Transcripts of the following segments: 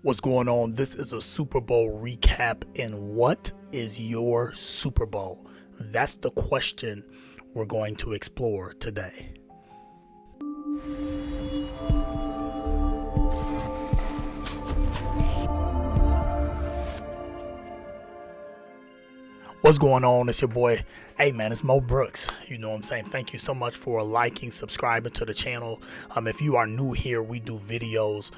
What's going on? This is a Super Bowl recap. And what is your Super Bowl? That's the question we're going to explore today. What's going on? It's your boy. Hey man, it's Mo Brooks. You know what I'm saying? Thank you so much for liking, subscribing to the channel. If you are new here, we do videos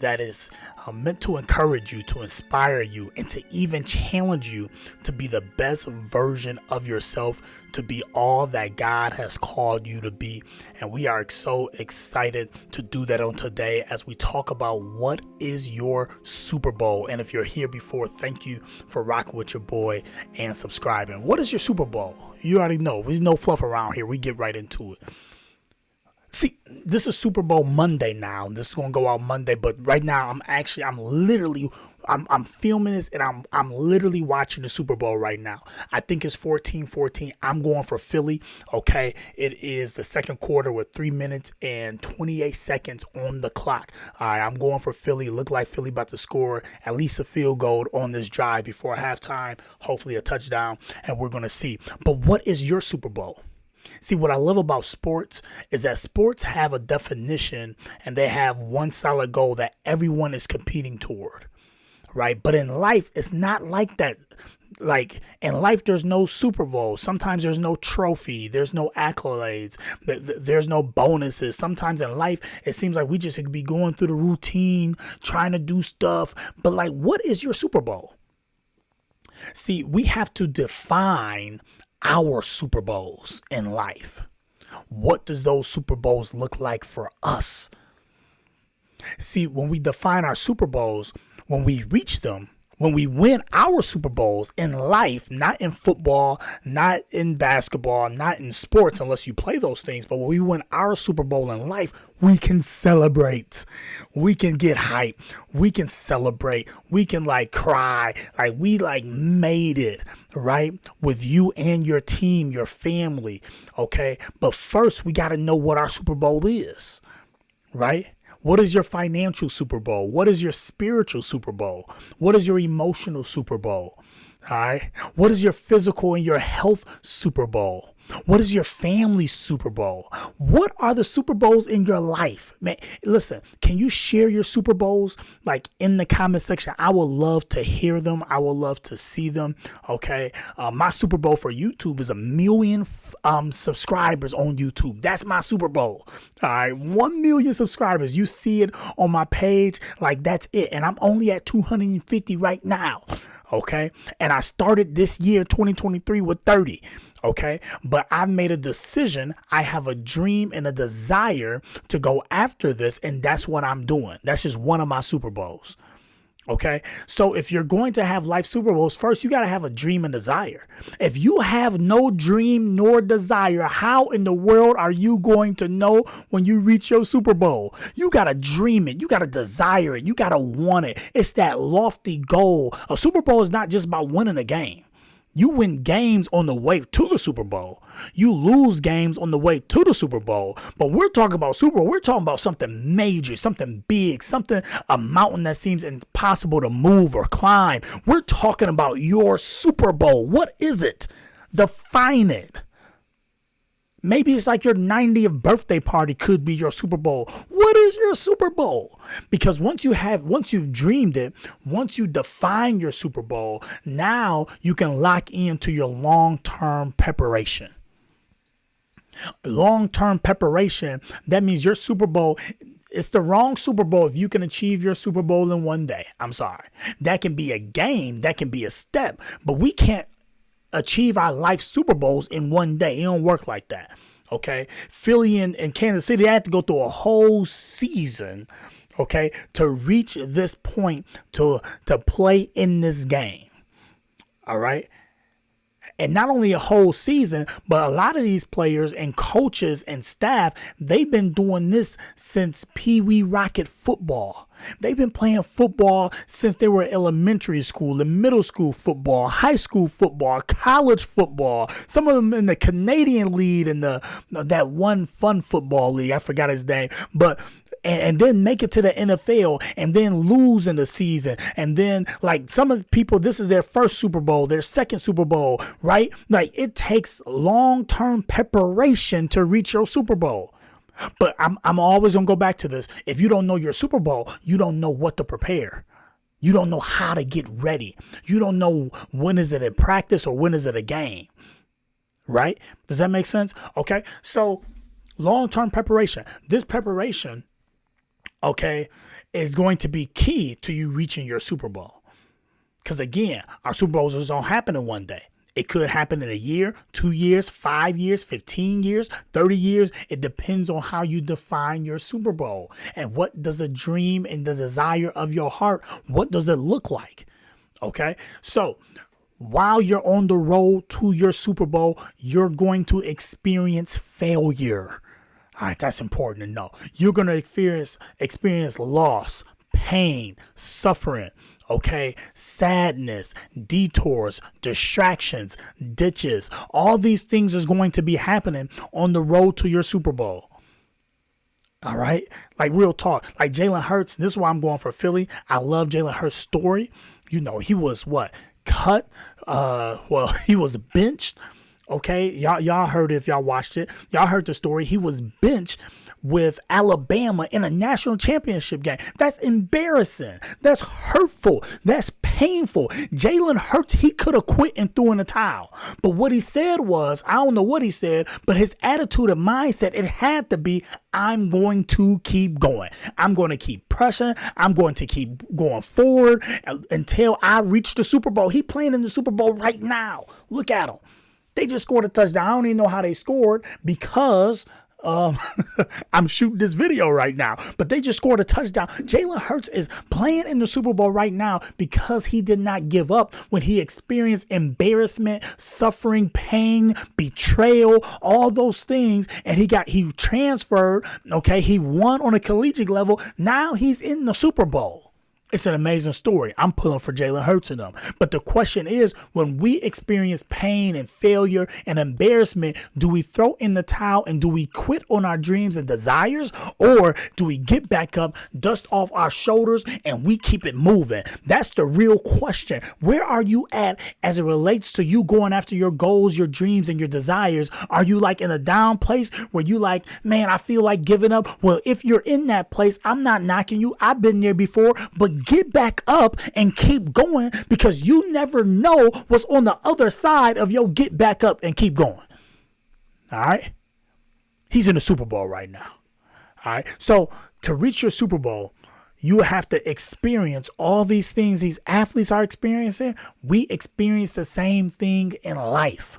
that is meant to encourage you, to inspire you, and to even challenge you to be the best version of yourself, to be all that God has called you to be. And we are so excited to do that on today as we talk about what is your Super Bowl. And if you're here before, thank you for rocking with your boy and subscribing. What is your Super Bowl? You already know. There's no fluff around here. We get right into it. See, this is Super Bowl Monday now. This is going to go out Monday, but right now I'm filming this and I'm literally watching the Super Bowl right now. I think it's 14-14. I'm going for Philly. Okay. It is the second quarter with 3 minutes and 28 seconds on the clock. All right. I'm going for Philly. Look like Philly about to score at least a field goal on this drive before halftime. Hopefully a touchdown, and we're going to see. But what is your Super Bowl? See, what I love about sports is that sports have a definition and they have one solid goal that everyone is competing toward, right? But in life, it's not like that. Like in life, there's no Super Bowl. Sometimes there's no trophy. There's no accolades. There's no bonuses. Sometimes in life, it seems like we just could be going through the routine, trying to do stuff. But like, what is your Super Bowl? See, we have to define our Super Bowls in life. What does those Super Bowls look like for us? See, when we define our Super Bowls, when we reach them, when we win our Super Bowls in life, not in football, not in basketball, not in sports, unless you play those things, but when we win our Super Bowl in life, we can celebrate. We can get hype. We can celebrate. We can cry. We made it, right? With you and your team, your family. Okay. But first we got to know what our Super Bowl is, right? What is your financial Super Bowl? What is your spiritual Super Bowl? What is your emotional Super Bowl? All right. What is your physical and your health Super Bowl? What is your family Super Bowl? What are the Super Bowls in your life? Man, listen, can you share your Super Bowls in the comment section? I would love to hear them. I would love to see them. Okay. My Super Bowl for YouTube is 1 million subscribers on YouTube. That's my Super Bowl. All right. 1 million subscribers. You see it on my page. That's it. And I'm only at 250 right now. Okay. And I started this year, 2023, with 30. Okay. But I've made a decision. I have a dream and a desire to go after this. And that's what I'm doing. That's just one of my Super Bowls. Okay. So if you're going to have life Super Bowls, first, you got to have a dream and desire. If you have no dream nor desire, how in the world are you going to know when you reach your Super Bowl? You got to dream it. You got to desire it. You got to want it. It's that lofty goal. A Super Bowl is not just about winning a game. You win games on the way to the Super Bowl. You lose games on the way to the Super Bowl. But we're talking about Super Bowl. We're talking about something major, something big, a mountain that seems impossible to move or climb. We're talking about your Super Bowl. What is it? Define it. Maybe it's like your 90th birthday party could be your Super Bowl. What is your Super Bowl? Because once you've dreamed it, once you define your Super Bowl, now you can lock into your long-term preparation. Long-term preparation, that means your Super Bowl, it's the wrong Super Bowl if you can achieve your Super Bowl in one day. I'm sorry. That can be a game, that can be a step, but we can't achieve our life Super Bowls in one day. It don't work like that. Okay. Philly and Kansas City, they had to go through a whole season, okay, to reach this point to play in this game. All right. And not only a whole season, but a lot of these players and coaches and staff, they've been doing this since Pee Wee Rocket football. They've been playing football since they were in elementary school, in middle school football, high school football, college football. Some of them in the Canadian League and that one fun football league. I forgot his name. But and then make it to the NFL and then lose in the season. And then like some of the people, this is their first Super Bowl, their second Super Bowl, right? Like it takes long-term preparation to reach your Super Bowl. But I'm always going to go back to this. If you don't know your Super Bowl, you don't know what to prepare. You don't know how to get ready. You don't know when is it a practice or when is it a game, right? Does that make sense? Okay. So long-term preparation, this preparation, okay, is going to be key to you reaching your Super Bowl. Because again, our Super Bowls don't happen in one day. It could happen in a year, 2 years, 5 years, 15 years, 30 years. It depends on how you define your Super Bowl and what does the dream and the desire of your heart, what does it look like? Okay. So while you're on the road to your Super Bowl, you're going to experience failure. All right. That's important to know. You're going to experience loss, pain, suffering. Okay, sadness, detours, distractions, ditches, all these things is going to be happening on the road to your Super Bowl. All right, like real talk, like Jalen Hurts. This is why I'm going for Philly. I love Jalen Hurts' story. You know, he was cut. He was benched. Okay, y'all heard it if y'all watched it. Y'all heard the story. He was benched with Alabama in a national championship game. That's embarrassing. That's hurtful. That's painful. Jalen Hurts, he could have quit and threw in the towel. But what he said was, I don't know what he said, but his attitude and mindset, it had to be, I'm going to keep going. I'm going to keep pressing. I'm going to keep going forward until I reach the Super Bowl. He playing in the Super Bowl right now. Look at him. They just scored a touchdown. I don't even know how they scored because I'm shooting this video right now, but they just scored a touchdown. Jalen Hurts is playing in the Super Bowl right now because he did not give up when he experienced embarrassment, suffering, pain, betrayal, all those things. And he transferred. Okay. He won on a collegiate level. Now he's in the Super Bowl. It's an amazing story. I'm pulling for Jalen Hurts and them. But the question is, when we experience pain and failure and embarrassment, do we throw in the towel and do we quit on our dreams and desires? Or do we get back up, dust off our shoulders, and we keep it moving? That's the real question. Where are you at as it relates to you going after your goals, your dreams, and your desires? Are you like in a down place where you like, man, I feel like giving up? Well, if you're in that place, I'm not knocking you. I've been there before, but get back up and keep going because you never know what's on the other side of your get back up and keep going. All right. He's in the Super Bowl right now. All right. So to reach your Super Bowl, you have to experience all these things these athletes are experiencing. We experience the same thing in life.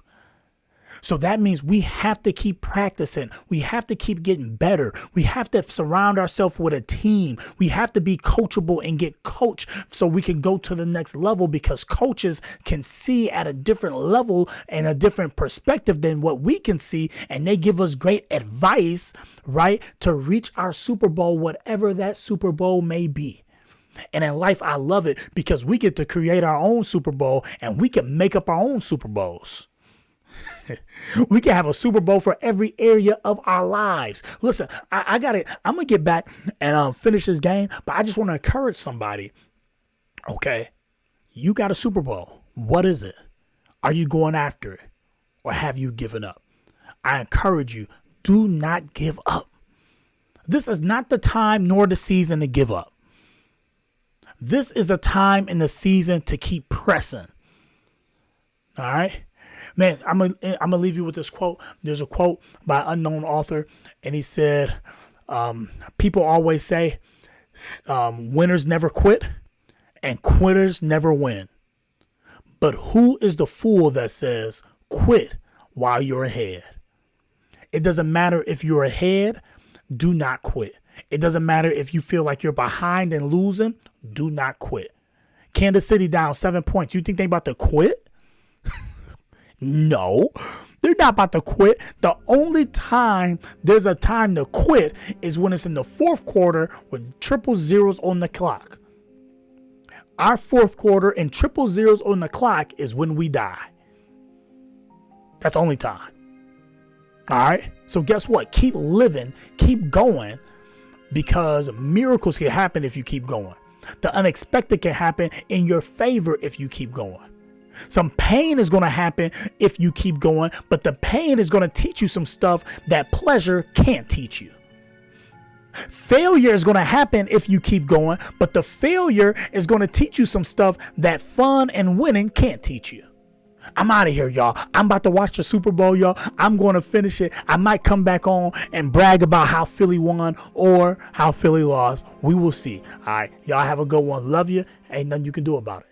So that means we have to keep practicing. We have to keep getting better. We have to surround ourselves with a team. We have to be coachable and get coached so we can go to the next level because coaches can see at a different level and a different perspective than what we can see. And they give us great advice, right, to reach our Super Bowl, whatever that Super Bowl may be. And in life, I love it because we get to create our own Super Bowl and we can make up our own Super Bowls. We can have a Super Bowl for every area of our lives. Listen, I'm going to get back and finish this game, but I just want to encourage somebody. Okay, you got a Super Bowl. What is it? Are you going after it or have you given up? I encourage you, do not give up. This is not the time nor the season to give up. This is a time in the season to keep pressing. All right. Man, I'm gonna leave you with this quote. There's a quote by an unknown author, and he said, people always say winners never quit and quitters never win. But who is the fool that says quit while you're ahead? It doesn't matter if you're ahead, do not quit. It doesn't matter if you feel like you're behind and losing, do not quit. Kansas City down 7 points. You think they about to quit? No, they're not about to quit. The only time there's a time to quit is when it's in the fourth quarter with triple zeros on the clock. Our fourth quarter and triple zeros on the clock is when we die. That's the only time. All right. So guess what? Keep living, keep going. because miracles can happen if you keep going. The unexpected can happen in your favor if you keep going. Some pain is going to happen if you keep going, but the pain is going to teach you some stuff that pleasure can't teach you. Failure is going to happen if you keep going, but the failure is going to teach you some stuff that fun and winning can't teach you. I'm out of here, y'all. I'm about to watch the Super Bowl, y'all. I'm going to finish it. I might come back on and brag about how Philly won or how Philly lost. We will see. All right. Y'all have a good one. Love you. Ain't nothing you can do about it.